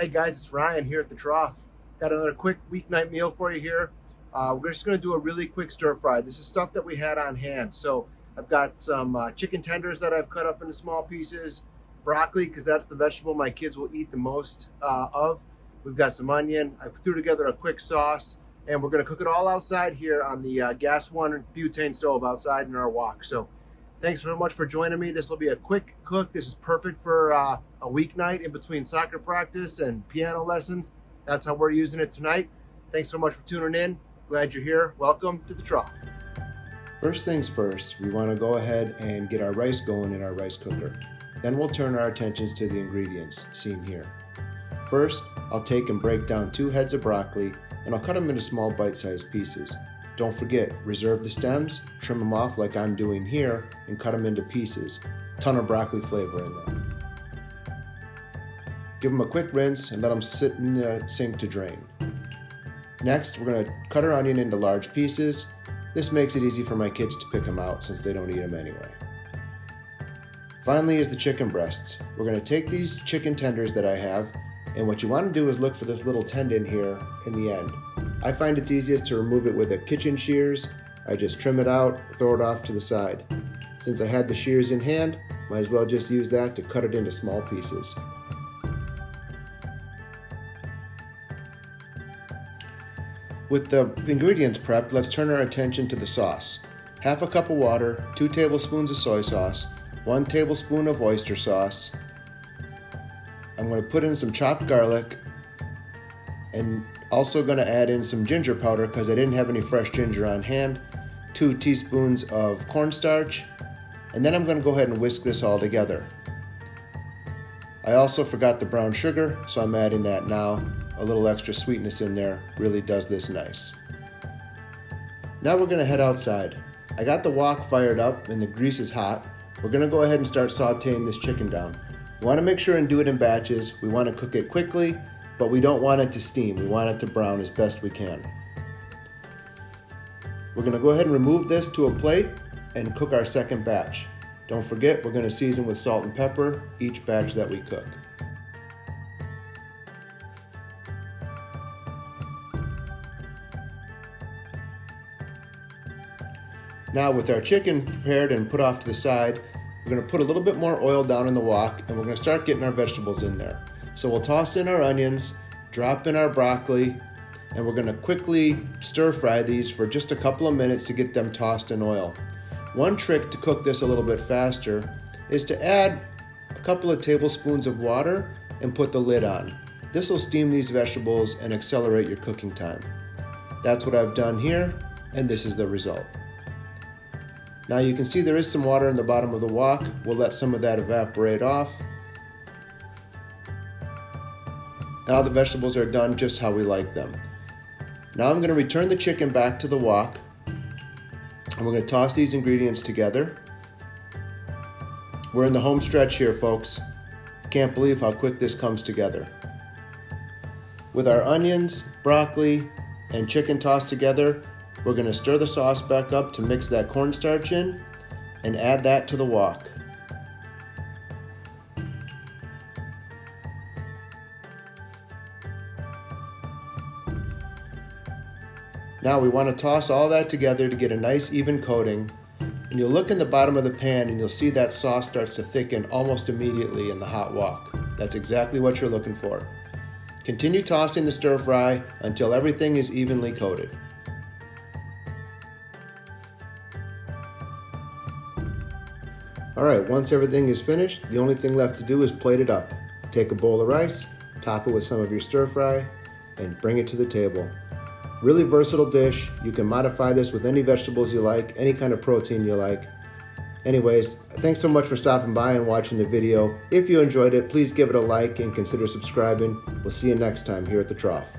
Hey guys, it's Ryan here at the Trough. Got another quick weeknight meal for you here. We're just going to do a really quick stir fry. This is stuff that we had on hand. So I've got some chicken tenders that I've cut up into small pieces, broccoli because that's the vegetable my kids will eat the most of. We've got some onion. I threw together a quick sauce, and we're going to cook it all outside here on the gas one butane stove outside in our wok. So thanks very much for joining me. This will be a quick cook. This is perfect for a weeknight in between soccer practice and piano lessons. That's how we're using it tonight. Thanks so much for tuning in. Glad you're here. Welcome to the Trough. First things first, we want to go ahead and get our rice going in our rice cooker. Then we'll turn our attentions to the ingredients seen here. First, I'll take and break down 2 heads of broccoli, and I'll cut them into small bite-sized pieces. Don't forget, reserve the stems, trim them off like I'm doing here, and cut them into pieces. Ton of broccoli flavor in there. Give them a quick rinse and let them sit in the sink to drain. Next, we're going to cut our onion into large pieces. This makes it easy for my kids to pick them out since they don't eat them anyway. Finally is the chicken breasts. We're going to take these chicken tenders that I have, and what you want to do is look for this little tendon here in the end. I find it's easiest to remove it with a kitchen shears. I just trim it out, throw it off to the side. Since I had the shears in hand, might as well just use that to cut it into small pieces. With the ingredients prepped, let's turn our attention to the sauce. Half a cup of water, 2 tablespoons of soy sauce, 1 tablespoon of oyster sauce. I'm going to put in some chopped garlic, and also going to add in some ginger powder because I didn't have any fresh ginger on hand, 2 teaspoons of cornstarch, and then I'm going to go ahead and whisk this all together. I also forgot the brown sugar, so I'm adding that now. A little extra sweetness in there really does this nice. Now we're going to head outside. I got the wok fired up and the grease is hot. We're going to go ahead and start sauteing this chicken down. We want to make sure and do it in batches. We want to cook it quickly, but we don't want it to steam. We want it to brown as best we can. We're going to go ahead and remove this to a plate and cook our second batch. Don't forget, we're going to season with salt and pepper each batch that we cook. Now with our chicken prepared and put off to the side, we're going to put a little bit more oil down in the wok, and we're going to start getting our vegetables in there. So we'll toss in our onions, drop in our broccoli, and we're going to quickly stir fry these for just a couple of minutes to get them tossed in oil. One trick to cook this a little bit faster is to add a couple of tablespoons of water and put the lid on. This will steam these vegetables and accelerate your cooking time. That's what I've done here, and this is the result. Now you can see there is some water in the bottom of the wok. We'll let some of that evaporate off. Now the vegetables are done just how we like them. Now I'm going to return the chicken back to the wok, and we're going to toss these ingredients together. We're in the home stretch here, folks. Can't believe how quick this comes together. With our onions, broccoli, and chicken tossed together, we're going to stir the sauce back up to mix that cornstarch in and add that to the wok. Now we want to toss all that together to get a nice even coating, and you'll look in the bottom of the pan and you'll see that sauce starts to thicken almost immediately in the hot wok. That's exactly what you're looking for. Continue tossing the stir fry until everything is evenly coated. Alright, once everything is finished, the only thing left to do is plate it up. Take a bowl of rice, top it with some of your stir fry, and bring it to the table. Really versatile dish. You can modify this with any vegetables you like, any kind of protein you like. Anyways, thanks so much for stopping by and watching the video. If you enjoyed it, please give it a like and consider subscribing. We'll see you next time here at the Trough.